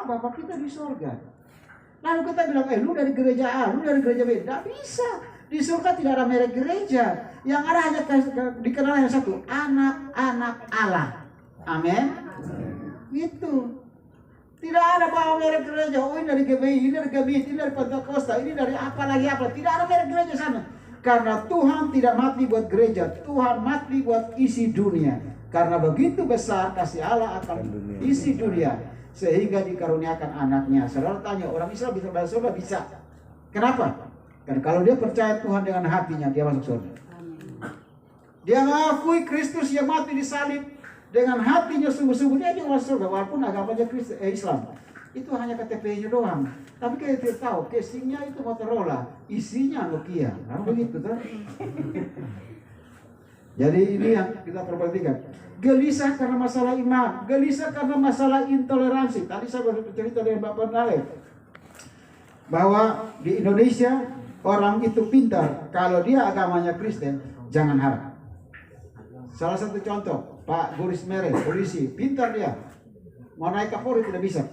Bapak kita di surga. Lalu kita bilang, lu dari gereja A, lu dari gereja B. Tidak bisa. Di surga tidak ada merek gereja. Yang ada hanya dikenal yang satu, anak-anak Allah. Amin. Gitu. Tidak ada bahwa merek gereja. Oh, ini dari GBI, ini dari GBI, ini dari Pentakosta, ini dari apa lagi apa. Tidak ada merek gereja sana. Karena Tuhan tidak mati buat gereja, Tuhan mati buat isi dunia. Karena begitu besar kasih Allah akan isi dunia, sehingga dikaruniakan anaknya. Saudara tanya, orang Islam bisa masuk surga? Bisa. Kenapa? Karena kalau dia percaya Tuhan dengan hatinya, dia masuk surga. Dia mengakui Kristus yang mati di salib dengan hatinya sungguh-sungguh, dia juga masuk surga. Walaupun agamanya Islam, itu hanya KTP-nya doang. Tapi kita tidak tahu, casingnya itu Motorola, isinya Nokia. Nah, begitu kan? Jadi ini yang kita perhatikan. Gelisah karena masalah iman, gelisah karena masalah intoleransi. Tadi saya bercerita dengan Bapak Nalek bahwa di Indonesia orang itu pintar. Kalau dia agamanya Kristen, jangan harap. Salah satu contoh, Pak Boris Mere, polisi, pintar dia. Mau naik Kapolri tidak bisa.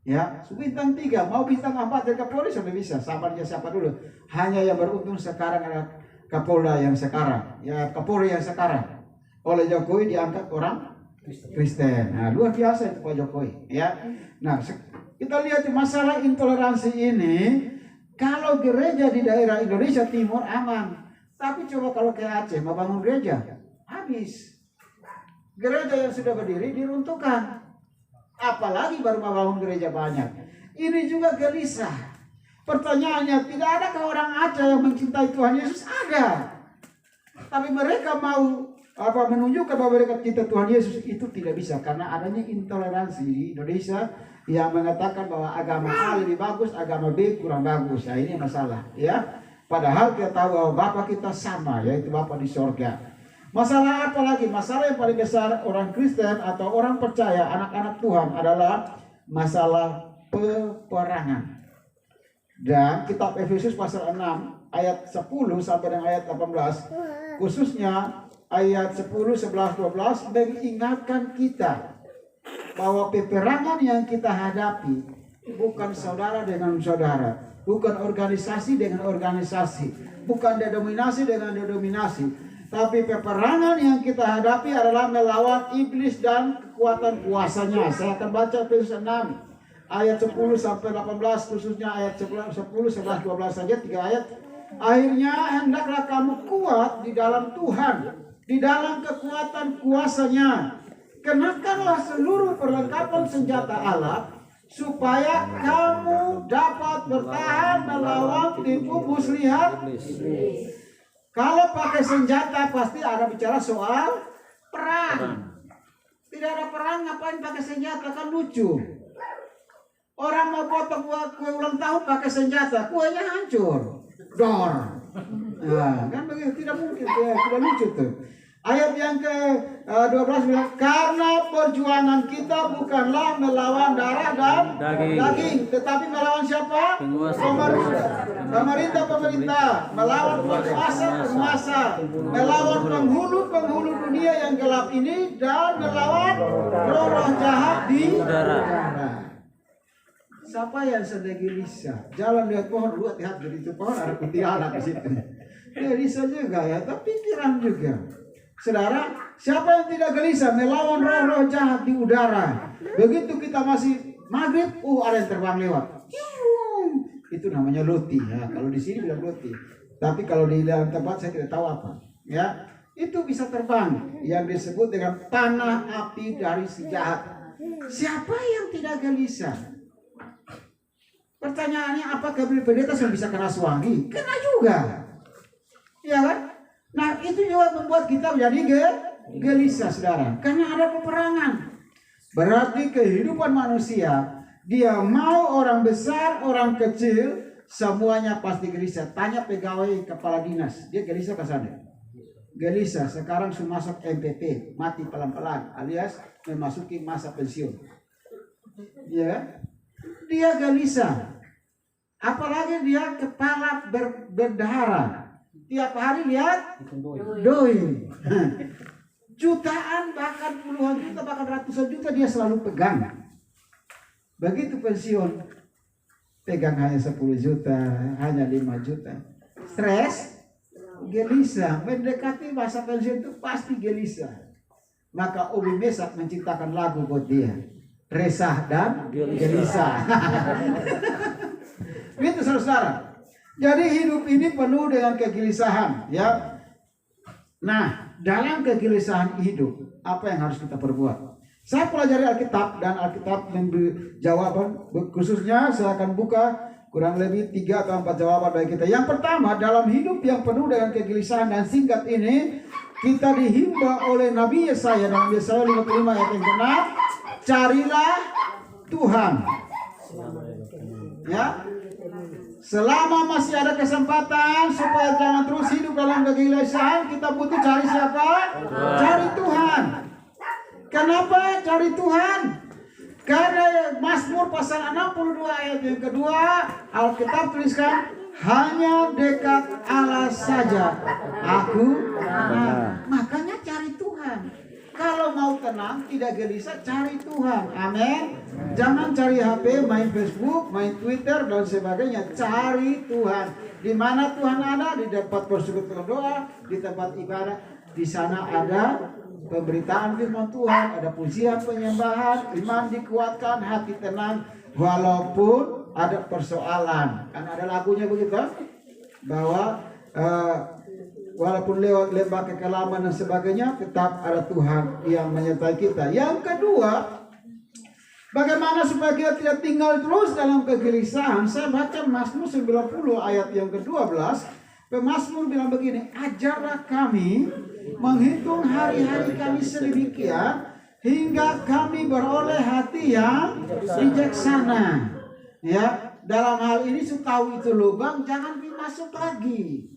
Ya, bintang 3, mau bintang 4 dari Kapolri sudah bisa. Sabar dia siapa dulu. Hanya yang beruntung sekarang adalah Kapolda yang sekarang, ya Kapolri yang sekarang. Oleh Jokowi diangkat orang Kristen. Nah, luar biasa itu Pak Jokowi, ya. Nah, kita lihat masalah intoleransi ini. Kalau gereja di daerah Indonesia Timur aman, tapi coba kalau ke Aceh mau bangun gereja, habis. Gereja yang sudah berdiri diruntuhkan. Apalagi baru mau bangun gereja banyak. Ini juga gelisah. Pertanyaannya, tidak adakah orang Aceh yang mencintai Tuhan Yesus? Ada. Tapi mereka mau menunjukkan bahwa mereka cinta Tuhan Yesus, itu tidak bisa karena adanya intoleransi di Indonesia yang mengatakan bahwa agama A lebih bagus, agama B kurang bagus. Nah, ini masalah, ya. Padahal kita tahu bahwa Bapa kita sama, yaitu Bapa di sorga. Masalah apa lagi? Masalah yang paling besar orang Kristen atau orang percaya, anak-anak Tuhan adalah masalah peperangan. Dan kitab Efesus pasal 6 ayat 10 sampai dengan ayat 18, khususnya ayat 10, 11, 12 mengingatkan kita bahwa peperangan yang kita hadapi bukan saudara dengan saudara, bukan organisasi dengan organisasi, bukan denominasi dengan denominasi, tapi peperangan yang kita hadapi adalah melawan iblis dan kekuatan kuasanya. Saya akan baca Efesus 6 ayat 10 sampai 18, khususnya ayat 10, 11, 12 saja, 3 ayat. Akhirnya hendaklah kamu kuat di dalam Tuhan, di dalam kekuatan kuasanya. Kenakanlah seluruh perlengkapan senjata Allah, supaya kamu dapat bertahan melawan tipu muslihat. Kalau pakai senjata pasti ada bicara soal perang. Tidak ada perang, ngapain pakai senjata? Kan lucu. Orang mau potong kue ulang tahun pakai senjata, kuenya hancur, dor. Nah, kan begitu, tidak mungkin, tidak lucu tuh. Ayat yang ke-12 bilang, karena perjuangan kita bukanlah melawan darah dan daging, tetapi melawan siapa? Pemerintah, melawan penguasa, melawan penghulu dunia yang gelap ini, dan melawan roh-roh jahat di udara. Siapa yang sedang gelisah? Jalan lihat pohon, lihat dari itu pohon ada kuntilanak di situ. Gelisah juga ya, tapi pikiran juga. Saudara, siapa yang tidak gelisah melawan roh-roh jahat di udara? Begitu kita masih maghrib, ada yang terbang lewat. Itu namanya loti ya. Kalau di sini bilang loti. Tapi kalau di dalam tempat saya tidak tahu apa. Ya, itu bisa terbang. Yang disebut dengan panah api dari si jahat. Siapa yang tidak gelisah? Pertanyaannya, apakah pendeta yang bisa kena suangi? Kena juga. Ya kan? Nah, itu juga membuat kita menjadi gelisah, saudara. Karena ada peperangan. Berarti kehidupan manusia, dia mau orang besar, orang kecil, semuanya pasti gelisah. Tanya pegawai kepala dinas, dia gelisah ke sana. Gelisah, sekarang sudah masuk MPP, mati pelan-pelan, alias memasuki masa pensiun. Ya, dia gelisah. Apalagi dia kepala berdahara. Tiap hari lihat doi. Jutaan, bahkan puluhan juta, bahkan ratusan juta dia selalu pegang. Begitu pensiun, pegang hanya 10 juta, hanya 5 juta. Stres, gelisah. Mendekati masa pensiun itu pasti gelisah. Maka Obi Mesak menciptakan lagu buat dia. Resah dan gelisah. Itu saudara. Jadi hidup ini penuh dengan kegelisahan, ya. Nah, dalam kegelisahan hidup, apa yang harus kita perbuat? Saya pelajari Alkitab dan Alkitab memberi jawaban. Khususnya saya akan buka kurang lebih 3 atau 4 jawaban bagi kita. Yang pertama, dalam hidup yang penuh dengan kegelisahan dan singkat ini, kita dihimbau oleh Nabi Yesaya dalam Yesaya 55 ayat yang ke-6, carilah Tuhan. Ya. Selama masih ada kesempatan supaya jangan terus hidup dalam kegelisahan, kita butuh cari siapa? Cari Tuhan. Kenapa cari Tuhan? Karena Mazmur pasal 62 ayat yang kedua, Alkitab tuliskan, hanya dekat Allah saja aku tenang. Makanya cari Tuhan. Kalau mau tenang, tidak gelisah, cari Tuhan. Amin. Jangan cari HP, main Facebook, main Twitter dan sebagainya. Cari Tuhan. Di mana Tuhan ada? Di tempat persekutuan doa, di tempat ibadah. Di sana ada pemberitaan firman Tuhan, ada pujian penyembahan, iman dikuatkan, hati tenang, walaupun ada persoalan. Kan ada lagunya begitu, bahwa walaupun lewat lembah kekelaman dan sebagainya, tetap ada Tuhan yang menyertai kita. Yang kedua, bagaimana supaya kita tidak tinggal terus dalam kegelisahan? Saya baca Mazmur 90 ayat yang ke-12. Pemazmur bilang begini, ajarlah kami menghitung hari-hari kami sedemikian hingga kami beroleh hati yang bijaksana. Ya, dalam hal ini tahu itu lubang, jangan masuk lagi.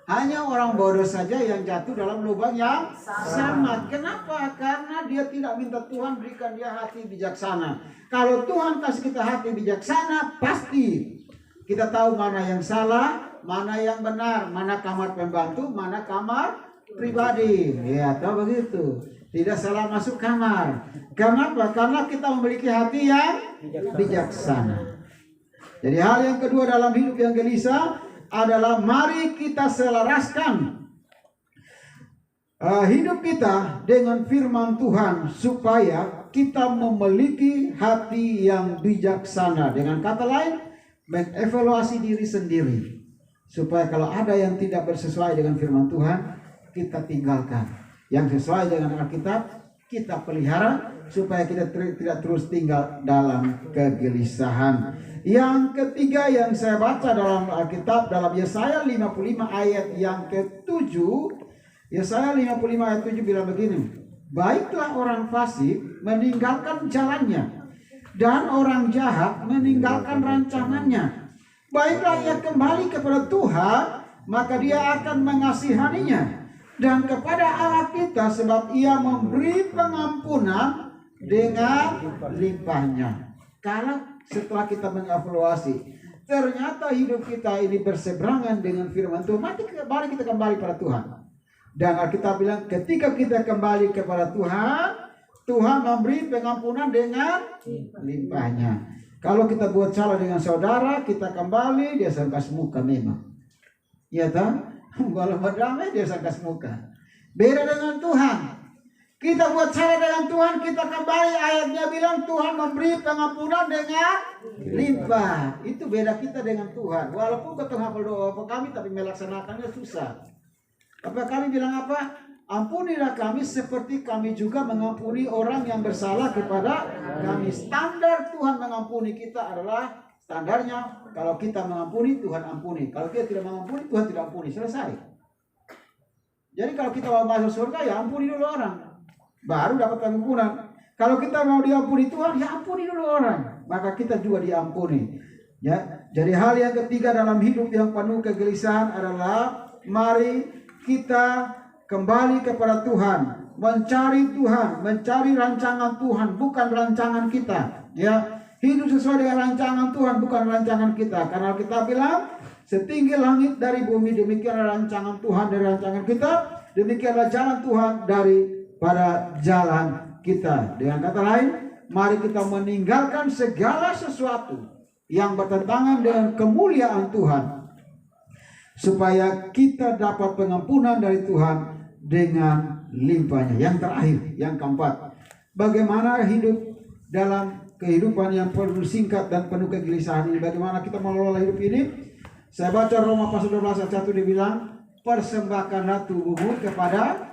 Hanya orang bodoh saja yang jatuh dalam lubang yang sama. Kenapa? Karena dia tidak minta Tuhan berikan dia hati bijaksana. Kalau Tuhan kasih kita hati bijaksana, pasti kita tahu mana yang salah, mana yang benar, mana kamar pembantu, mana kamar pribadi. Ya, tahu begitu. Tidak salah masuk kamar. Kenapa? Karena kita memiliki hati yang bijaksana. Jadi hal yang kedua dalam hidup yang gelisah adalah mari kita selaraskan hidup kita dengan firman Tuhan supaya kita memiliki hati yang bijaksana. Dengan kata lain, mengevaluasi diri sendiri supaya kalau ada yang tidak bersesuai dengan firman Tuhan, kita tinggalkan. Yang sesuai dengan Alkitab, kita pelihara supaya kita tidak terus tinggal dalam kegelisahan. Yang ketiga yang saya baca dalam Alkitab, dalam Yesaya 55 ayat yang ke-7, Yesaya 55 ayat 7 bilang begini, baiklah orang fasik meninggalkan jalannya, dan orang jahat meninggalkan rancangannya. Baiklah ia kembali kepada Tuhan, maka dia akan mengasihaninya, dan kepada Allah kita, sebab ia memberi pengampunan dengan limpahnya. Kalau setelah kita mengevaluasi, ternyata hidup kita ini berseberangan dengan firman Tuhan, mari kita kembali pada Tuhan. Dan Alkitab bilang ketika kita kembali kepada Tuhan, Tuhan memberi pengampunan dengan limpahnya. Kalau kita buat salah dengan saudara, kita kembali, dia sangkas muka memang. Iya tak? Kalau berdamai dia sangkas muka. Beda dengan Tuhan. Kita buat salah dengan Tuhan, kita kembali, ayatnya bilang Tuhan memberi pengampunan dengan limpah. Itu beda kita dengan Tuhan. Walaupun kita hafal doa kami, tapi melaksanakannya susah. Apa kami bilang apa? Ampunilah kami seperti kami juga mengampuni orang yang bersalah kepada kami. Standar Tuhan mengampuni kita adalah standarnya, kalau kita mengampuni, Tuhan ampuni. Kalau kita tidak mengampuni, Tuhan tidak ampuni. Selesai. Jadi kalau kita mau masuk surga, ya ampuni dulu orang, baru dapat pengampunan. Kalau kita mau diampuni Tuhan, ya ampuni dulu orang, maka kita juga diampuni. Ya, jadi hal yang ketiga dalam hidup yang penuh kegelisahan adalah mari kita kembali kepada Tuhan, mencari Tuhan, mencari rancangan Tuhan, bukan rancangan kita. Ya, hidup sesuai dengan rancangan Tuhan, bukan rancangan kita. Karena kita bilang setinggi langit dari bumi, demikianlah rancangan Tuhan dari rancangan kita, demikianlah jalan Tuhan daripada jalan kita. Dengan kata lain, mari kita meninggalkan segala sesuatu yang bertentangan dengan kemuliaan Tuhan, supaya kita dapat pengampunan dari Tuhan dengan limpahnya. Yang terakhir, yang keempat, bagaimana hidup dalam kehidupan yang penuh singkat dan penuh kegelisahan ini. Bagaimana kita mengelola hidup ini? Saya baca Roma pasal 12 ayat 1, dibilang, persembahkanlah tubuhmu kepada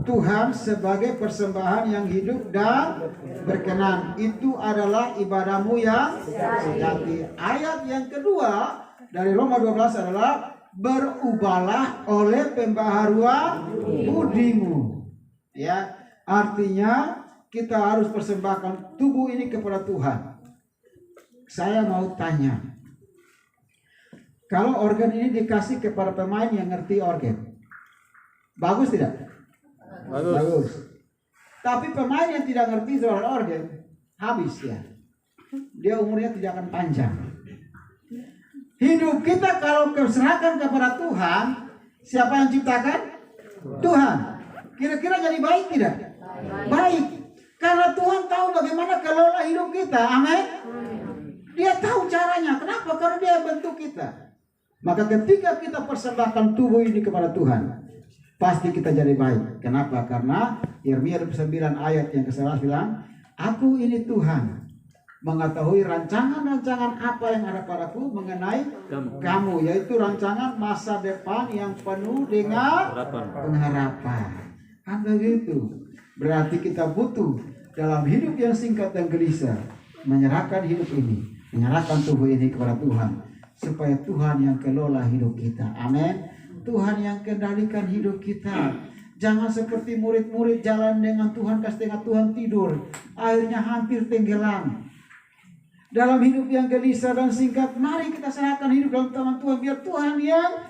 Tuhan sebagai persembahan yang hidup dan berkenan. Itu adalah ibadahmu yang sejati. Ayat yang kedua dari Roma 12 adalah berubahlah oleh pembaharuan budimu. Ya, artinya kita harus persembahkan tubuh ini kepada Tuhan. Saya mau tanya, kalau organ ini dikasih kepada pemain yang ngerti organ, bagus tidak? Bagus. Tapi pemain yang tidak ngerti soal organ, habis ya. Dia umurnya tidak akan panjang. Hidup kita kalau diserahkan kepada Tuhan, siapa yang ciptakan? Tuhan. Kira-kira jadi baik tidak? Baik. Karena Tuhan tahu bagaimana kelola hidup kita. Amin. Dia tahu caranya. Kenapa? Karena dia bentuk kita. Maka ketika kita persembahkan tubuh ini kepada Tuhan, pasti kita jadi baik. Kenapa? Karena Yeremia 29 ayat yang ke-11 bilang, aku ini Tuhan, mengetahui rancangan-rancangan apa yang ada padaku mengenai kamu, yaitu rancangan masa depan yang penuh dengan pengharapan. Kan begitu. Berarti kita butuh dalam hidup yang singkat dan gelisah menyerahkan hidup ini, menyerahkan tubuh ini kepada Tuhan, supaya Tuhan yang kelola hidup kita. Amin. Tuhan yang kendalikan hidup kita. Jangan seperti murid-murid jalan dengan Tuhan, setengah Tuhan tidur, akhirnya hampir tenggelam. Dalam hidup yang gelisah dan singkat, mari kita serahkan hidup dalam tangan Tuhan, biar Tuhan yang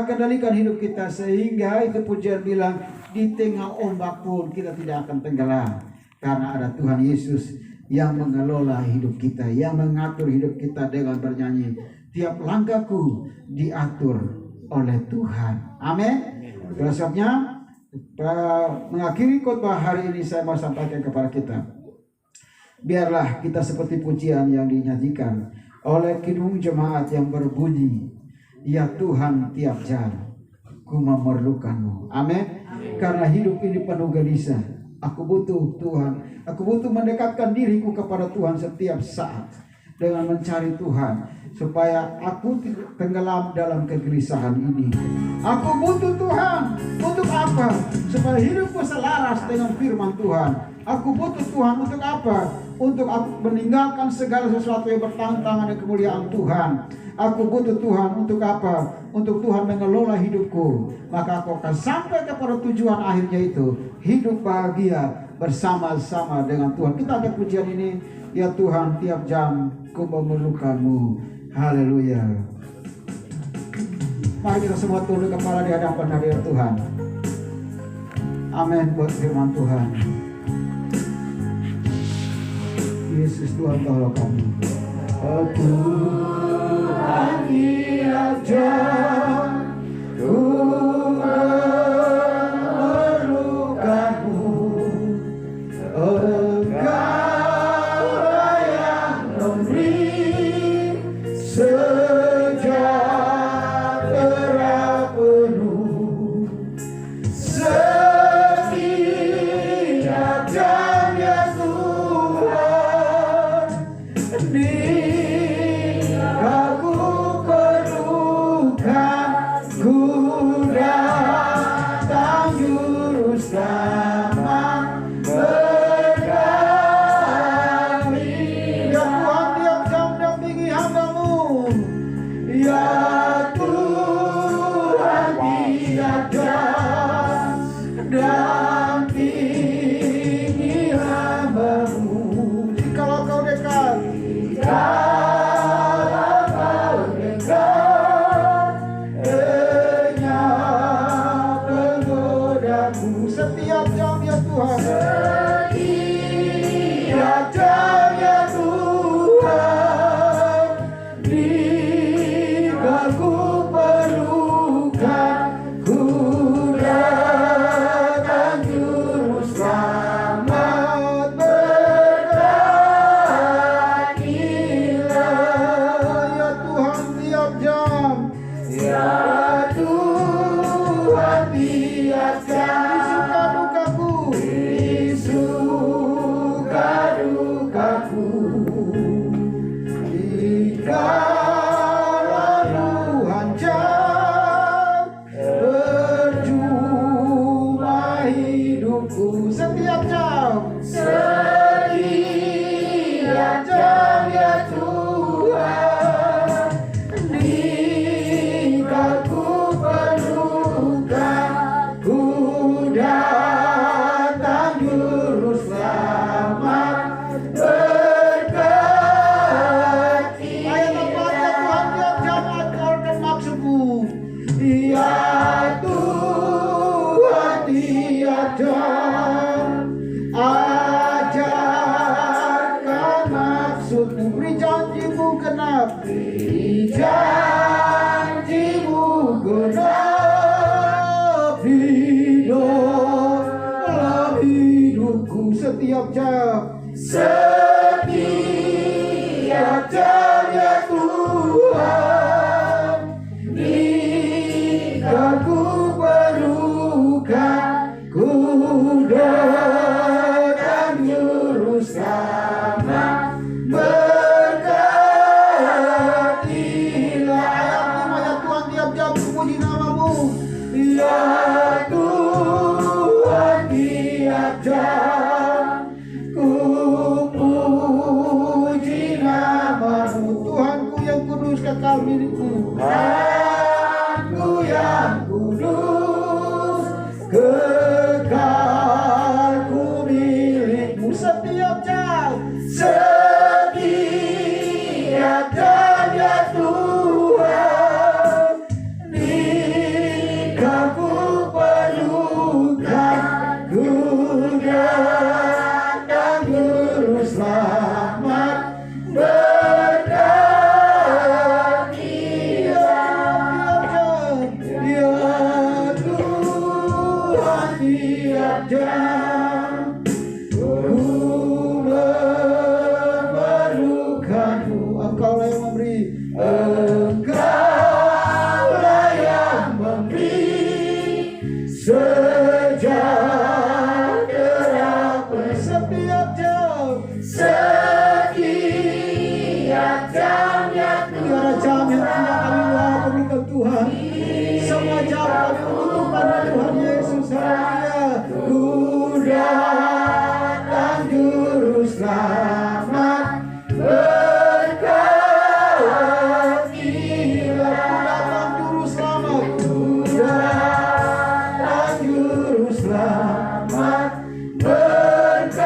kendalikan hidup kita, sehingga itu pujian bilang, di tengah ombak pun kita tidak akan tenggelam, karena ada Tuhan Yesus yang mengelola hidup kita, yang mengatur hidup kita dengan bernyanyi, tiap langkahku diatur oleh Tuhan. Amin. Oleh sebabnya, mengakhiri khotbah hari ini saya mau sampaikan kepada kita, biarlah kita seperti pujian yang dinyanyikan oleh kidung jemaat yang berbunyi, ya Tuhan tiap jam ku memerlukanmu. Amin. Karena hidup ini penuh gelisah, aku butuh Tuhan. Aku butuh mendekatkan diriku kepada Tuhan setiap saat dengan mencari Tuhan, supaya aku tenggelam dalam kegelisahan ini. Aku butuh Tuhan. Untuk apa? Supaya hidupku selaras dengan firman Tuhan. Aku butuh Tuhan untuk apa? Untuk aku meninggalkan segala sesuatu yang bertentangan dengan kemuliaan Tuhan. Aku butuh Tuhan untuk apa? Untuk Tuhan mengelola hidupku. Maka aku akan sampai kepada tujuan akhirnya, itu hidup bahagia bersama-sama dengan Tuhan. Kita angkat pujian ini, ya Tuhan tiap jam ku memerlukanmu. Haleluya. Mari kita semua tunduk kepala di hadapan hadirat Tuhan. Amin buat firman Tuhan. Yesus Tuhan tolong kami. Oh Tuhan tiap jam ku memerlukanmu. Oh Engkaulah yang memberi sejahtera penuh. Setiap jam ya Tuhan, di aku perlukan jam ya Tuhan, jika ku perlukan, ku datang juru selamat berkati. Ayat tempatnya Tuhan tiap jam ajarkan maksudmu. Ya Tuhan tiap jam ajarkan maksudmu. Beri janjimu genap, beri janjimu genap di dalam hidupku setiap jam. Setiap jam ya Tuhan, jika ku perlukan, ku datang juru selamat berkatilah. Ayat 5 ya Tuhan tiap jam ku puji namamu. Ya Tuhan tiap jam ku puji namamu. Tuhanku yang kudus kekal milikku, Tuhanku yang kudus kekal ku milikmu setiap jam. Setiap jam ya Tuhan, jika ku perlukan, ku datang juru selamat berkatilah. Ya Tuhan tiap jam ku memerlukanmu. Engkaulah yang memberi, Engkaulah yang memberi sejahtera setiap jam. Setiap jam ya Tuhan, jam yang tidak kami berikan Tuhan, semua jam kami butuhkan Tuhan Yesus. Haleluya. Ku datang juru selamat berkatilah. Ku datang juru selamat, ku datang juru selamat berkatilah.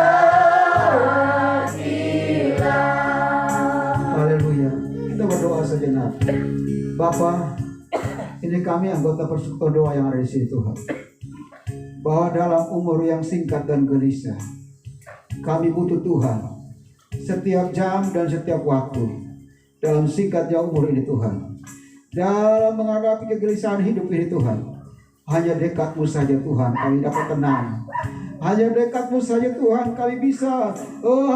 Haleluya. Kita berdoa sejenak. Bapa, ini kami anggota persekutuan doa yang ada di sini Tuhan, bahwa dalam umur yang singkat dan gelisah, kami butuh Tuhan setiap jam dan setiap waktu. Dalam singkatnya umur ini Tuhan, dalam menghadapi kegelisahan hidup ini Tuhan, hanya dekat-Mu saja Tuhan kami dapat tenang. Hanya dekat-Mu saja Tuhan kami bisa